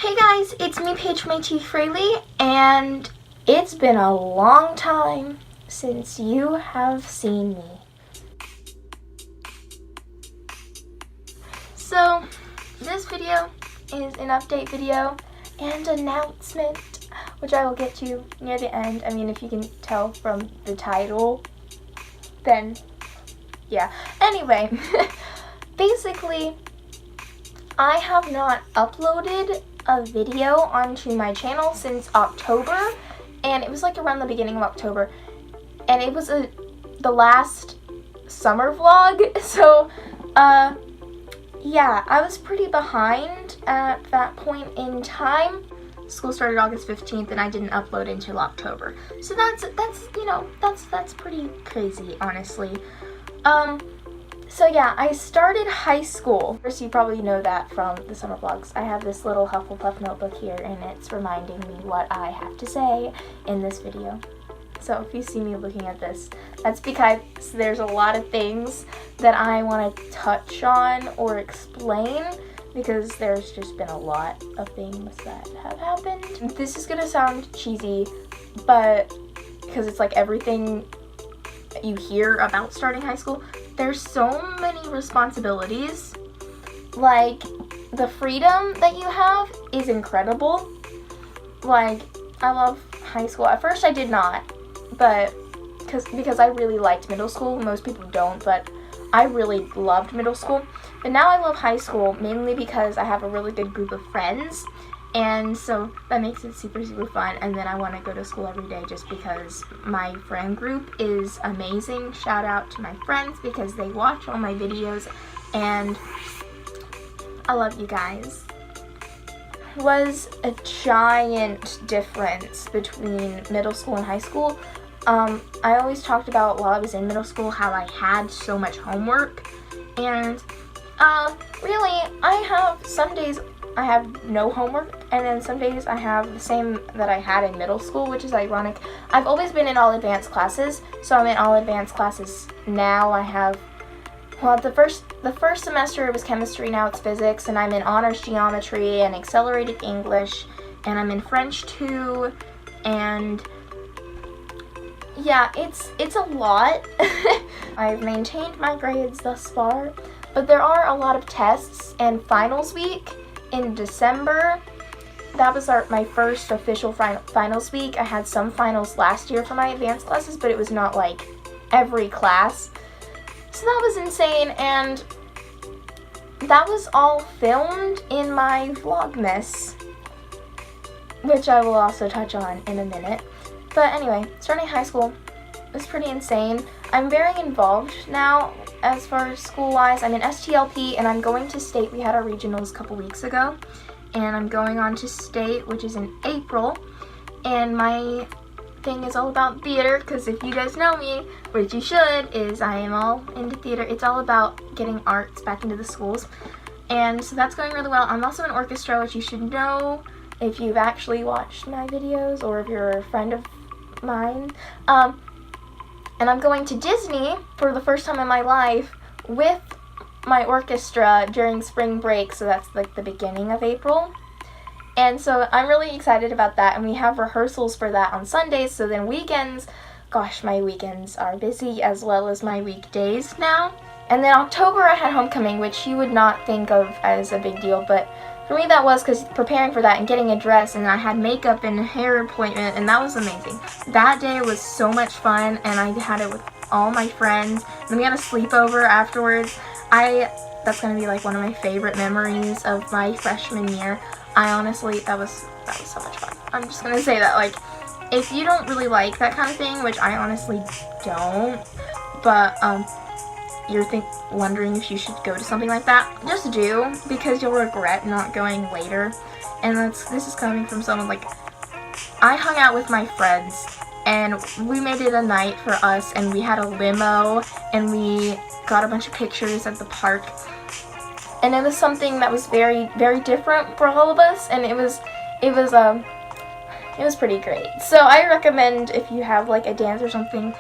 Hey guys, it's me, Paige from Atfraley, and it's been a long time since you have seen me. So, this video is an update video and announcement, which I will get to near the end. I mean, if you can tell from the title, then yeah. Anyway, basically, I have not uploaded a video onto my channel since October, and it was like around the beginning of October, and it was the last summer vlog, so yeah, I was pretty behind at that point in time. School started August 15th and I didn't upload until October, so that's pretty crazy, honestly. So yeah, I started high school. First, you probably know that from the summer vlogs. I have this little Hufflepuff notebook here, and it's reminding me what I have to say in this video. So if you see me looking at this, that's because there's a lot of things that I want to touch on or explain, because there's just been a lot of things that have happened. This is gonna sound cheesy, but because it's like everything you hear about starting high school, there's so many responsibilities. Like, the freedom that you have is incredible. Like, I love high school. At first I did not, but because I really liked middle school. Most people don't, but I really loved middle school. But now I love high school, mainly because I have a really good group of friends, and so that makes it super fun. And then I want to go to school every day just because my friend group is amazing. Shout out to my friends because they watch all my videos, and I love you guys. Was a giant difference between middle school and high school. I always talked about while I was in middle school how I had so much homework, and really, I have some days I have no homework, and then some days I have the same that I had in middle school, which is ironic. I've always been in all advanced classes, so I'm in all advanced classes now. I have, well, the first semester it was chemistry, now it's physics, and I'm in honors geometry and accelerated English, and I'm in French too, and yeah, it's a lot. I've maintained my grades thus far, but there are a lot of tests and finals week in December. That was my first official finals week. I had some finals last year for my advanced classes, but it was not like every class. So that was insane, and that was all filmed in my Vlogmas, which I will also touch on in a minute. But anyway, starting high school was pretty insane. I'm very involved now as far as school-wise. I'm in STLP, and I'm going to state. We had our regionals a couple weeks ago, and I'm going on to state, which is in April, and my thing is all about theater, because if you guys know me, which you should, is I am all into theater. It's all about getting arts back into the schools, and so that's going really well. I'm also in orchestra, which you should know if you've actually watched my videos or if you're a friend of mine. And I'm going to Disney for the first time in my life with my orchestra during spring break, so that's like the beginning of April. And so I'm really excited about that, and we have rehearsals for that on Sundays, so then weekends, gosh, my weekends are busy as well as my weekdays now. And then October I had homecoming, which you would not think of as a big deal, but for me that was, because preparing for that and getting a dress, and I had makeup and hair appointment, and that was amazing. That day was so much fun, and I had it with all my friends. Then we had a sleepover afterwards. That's gonna be like one of my favorite memories of my freshman year. I honestly, that was so much fun. I'm just gonna say that, like, if you don't really like that kind of thing, which I honestly don't, but you're wondering if you should go to something like that, just do, because you'll regret not going later. And this is coming from someone, like, I hung out with my friends, and we made it a night for us, and we had a limo, and we got a bunch of pictures at the park, and it was something that was very different for all of us, and it was pretty great. So I recommend, if you have like a dance or something,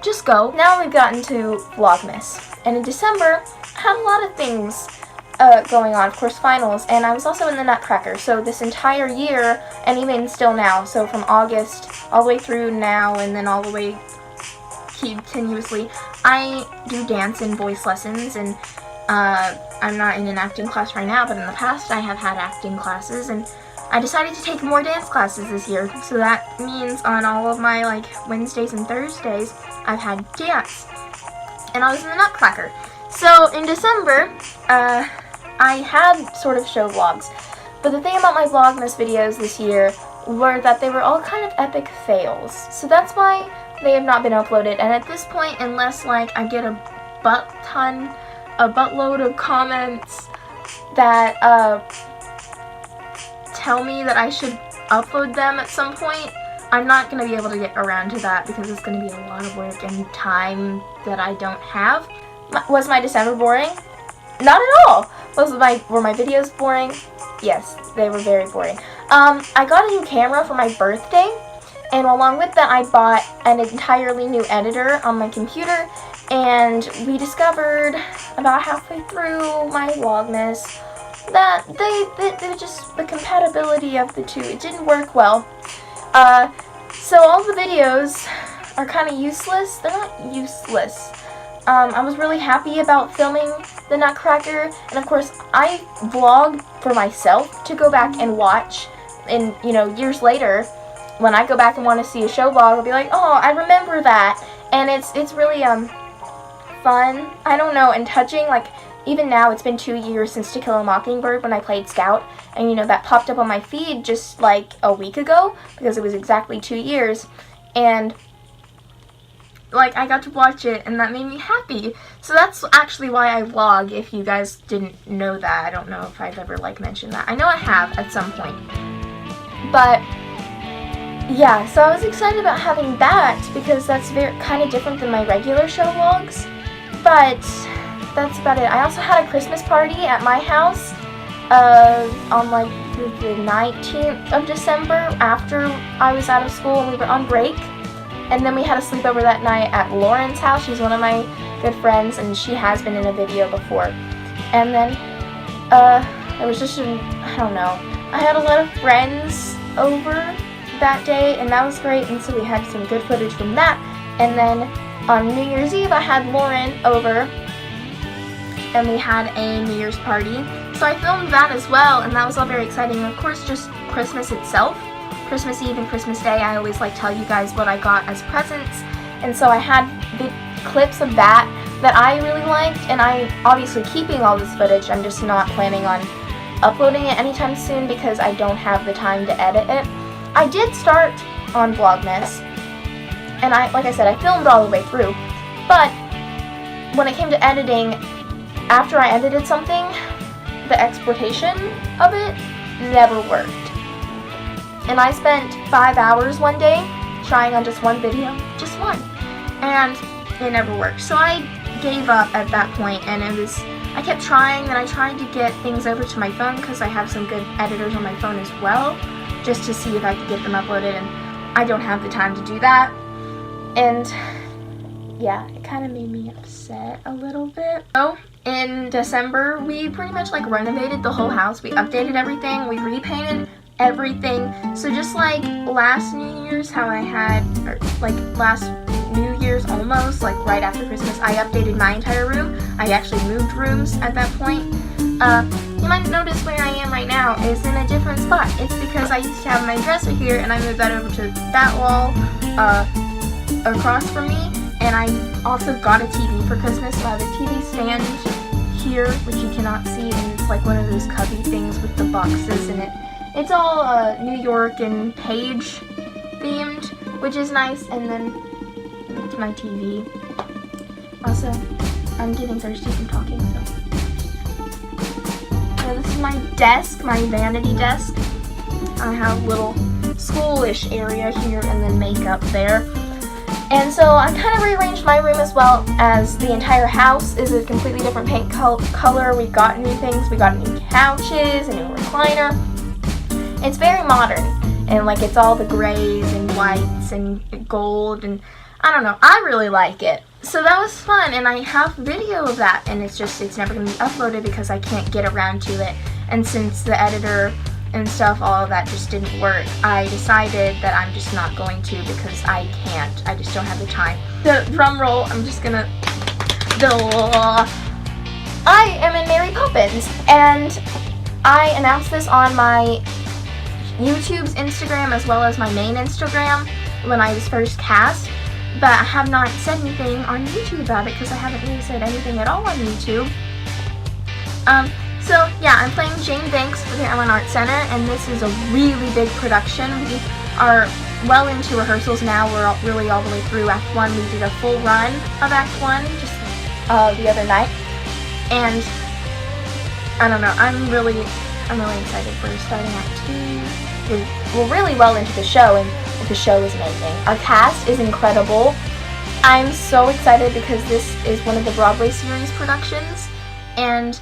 just go. Now we've gotten to Vlogmas, and in December I had a lot of things going on, of course, finals, and I was also in the Nutcracker. So this entire year, and even still now, so from August all the way through now, and then all the way continuously, I do dance and voice lessons, and I'm not in an acting class right now, but in the past I have had acting classes, and I decided to take more dance classes this year. So that means on all of my like Wednesdays and Thursdays, I've had dance, and I was in the Nutcracker. So in December, I had sort of show vlogs, but the thing about my Vlogmas videos this year were that they were all kind of epic fails. So that's why they have not been uploaded, and at this point, unless like I get a buttload of comments that tell me that I should upload them at some point, I'm not going to be able to get around to that because it's going to be a lot of work and time that I don't have. Was my December boring? Not at all. Were my videos boring? Yes, they were very boring. I got a new camera for my birthday, and along with that I bought an entirely new editor on my computer, and we discovered about halfway through my Vlogmas that they just, the compatibility of the two, it didn't work well. So all the videos are kind of useless. They're not useless. I was really happy about filming the Nutcracker, and of course I vlog for myself to go back and watch, and you know, years later when I go back and want to see a show vlog, I'll be like, oh, I remember that, and it's really fun, I don't know, and touching. Like, even now, it's been 2 years since To Kill a Mockingbird when I played Scout, and you know, that popped up on my feed just like a week ago because it was exactly 2 years, and like, I got to watch it, and that made me happy. So that's actually why I vlog, if you guys didn't know that. I don't know if I've ever, like, mentioned that. I know I have at some point. But, yeah, so I was excited about having that, because that's kind of different than my regular show vlogs. But that's about it. I also had a Christmas party at my house on, like, the 19th of December, after I was out of school and we were on break. And then we had a sleepover that night at Lauren's house. She's one of my good friends, and she has been in a video before. And then, it was just, I don't know. I had a lot of friends over that day, and that was great, and so we had some good footage from that. And then, on New Year's Eve, I had Lauren over, and we had a New Year's party. So I filmed that as well, and that was all very exciting. And of course, just Christmas itself. Christmas Eve and Christmas Day, I always like tell you guys what I got as presents, and so I had the clips of that I really liked, and I'm obviously keeping all this footage. I'm just not planning on uploading it anytime soon because I don't have the time to edit it. I did start on Vlogmas, and like I said, I filmed all the way through, but when it came to editing, after I edited something, the exportation of it never worked. And I spent 5 hours one day trying on just one video, just one, and it never worked. So I gave up at that point, and I kept trying, and I tried to get things over to my phone because I have some good editors on my phone as well, just to see if I could get them uploaded, and I don't have the time to do that. And yeah, it kind of made me upset a little bit. So in December, we pretty much like renovated the whole house. We updated everything, we repainted everything. So just like last New Year's, how I had, or like last New Year's almost, like right after Christmas, I updated my entire room. I actually moved rooms at that point. You might notice where I am right now is in a different spot. It's because I used to have my dresser here, and I moved that over to that wall across from me. And I also got a TV for Christmas, so I have a TV stand here, which you cannot see, and it's like one of those cubby things with the boxes in it. It's all New York and Paige themed, which is nice. And then to my TV. Also, I'm getting thirsty from talking, so this is my desk, my vanity desk. I have a little schoolish area here and then makeup there. And so I kind of rearranged my room as well, as the entire house is a completely different paint color. We got new things. We got new couches, a new recliner. It's very modern, and like it's all the grays and whites and gold, and I don't know, I really like it. So that was fun, and I have video of that, and it's never going to be uploaded because I can't get around to it. And since the editor and stuff, all of that just didn't work, I decided that I'm just not going to because I can't. I just don't have the time. The drum roll, I'm just gonna... I am in Mary Poppins, and I announced this on my YouTube's Instagram as well as my main Instagram when I was first cast, but I have not said anything on YouTube about it because I haven't really said anything at all on YouTube. So yeah, I'm playing Jane Banks for the Airline Arts Center, and this is a really big production. We are well into rehearsals now. We're really all the way through Act 1. We did a full run of Act 1 just the other night, and I don't know, I'm really excited for starting Act 2. We're really well into the show, and the show is amazing. Our cast is incredible. I'm so excited because this is one of the Broadway series productions, and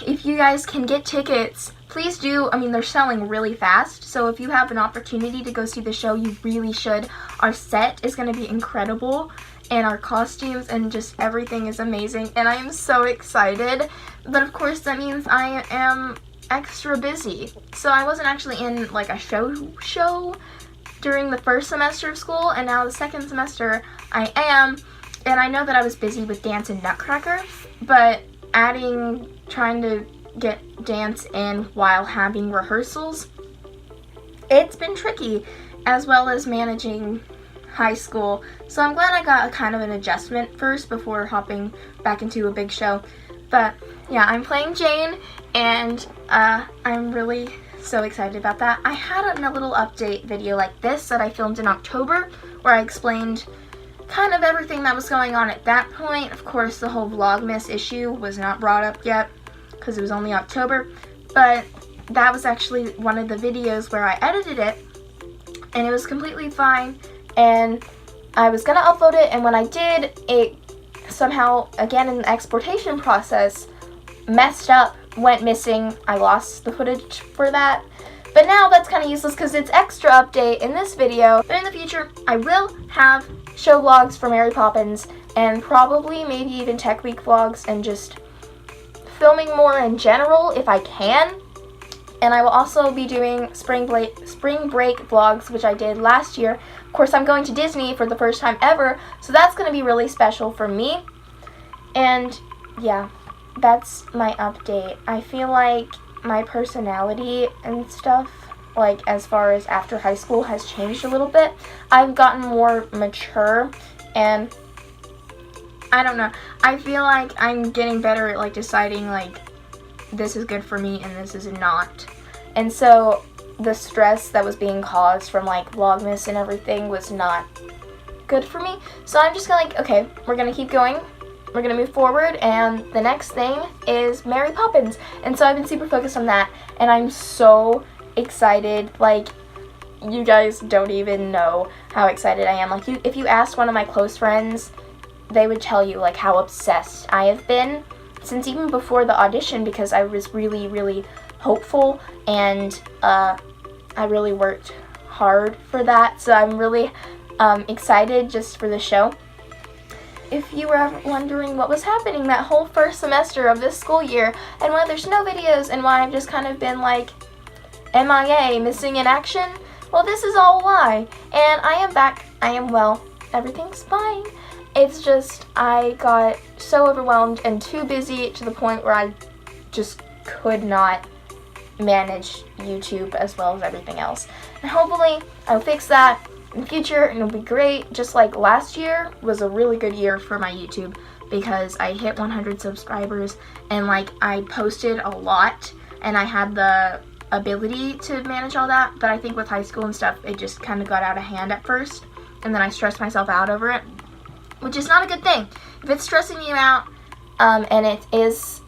if you guys can get tickets, please do. I mean, they're selling really fast, so if you have an opportunity to go see the show, you really should. Our set is going to be incredible, and our costumes and just everything is amazing, and I am so excited. But of course, that means I am extra busy. So I wasn't actually in like a show during the first semester of school, and now the second semester I am, and I know that I was busy with dance and Nutcracker, but trying to get dance in while having rehearsals, it's been tricky, as well as managing high school. So I'm glad I got a kind of an adjustment first before hopping back into a big show. But yeah, I'm playing Jane, and I'm really so excited about that. I had a little update video like this that I filmed in October where I explained kind of everything that was going on at that point. Of course, the whole Vlogmas issue was not brought up yet because it was only October, but that was actually one of the videos where I edited it, and it was completely fine, and I was gonna upload it, and when I did, it somehow, again in the exportation process, messed up, went missing. I lost the footage for that. But now that's kind of useless because it's extra update in this video. But in the future, I will have show vlogs for Mary Poppins, and probably maybe even Tech Week vlogs, and just filming more in general if I can. And I will also be doing spring break vlogs, which I did last year. Of course, I'm going to Disney for the first time ever, so that's going to be really special for me. And yeah, that's my update. I feel like my personality and stuff, like as far as after high school, has changed a little bit. I've gotten more mature, and I don't know, I feel like I'm getting better at like deciding like this is good for me and this is not. And so the stress that was being caused from like Vlogmas and everything was not good for me. So I'm just gonna okay, we're gonna keep going. We're gonna move forward, and the next thing is Mary Poppins. And so I've been super focused on that, and I'm so excited. Like, you guys don't even know how excited I am. Like, if you asked one of my close friends, they would tell you like how obsessed I have been since even before the audition, because I was really, really hopeful, and I really worked hard for that. So I'm really excited just for the show. If you were ever wondering what was happening that whole first semester of this school year, and why there's no videos, and why I've just kind of been like MIA, missing in action, well, this is all why. And I am back, I am well, everything's fine. It's just I got so overwhelmed and too busy to the point where I just could not manage YouTube as well as everything else. And hopefully I'll fix that in the future, and it'll be great. Just like last year was a really good year for my YouTube because I hit 100 subscribers, and like I posted a lot, and I had the ability to manage all that. But I think with high school and stuff, it just kind of got out of hand at first, and then I stressed myself out over it, which is not a good thing. If it's stressing you out and it is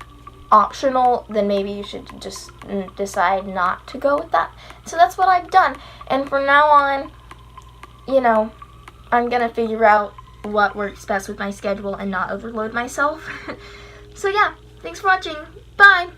optional, then maybe you should just decide not to go with that. So that's what I've done, and from now on, you know, I'm gonna figure out what works best with my schedule and not overload myself. So yeah, thanks for watching. Bye!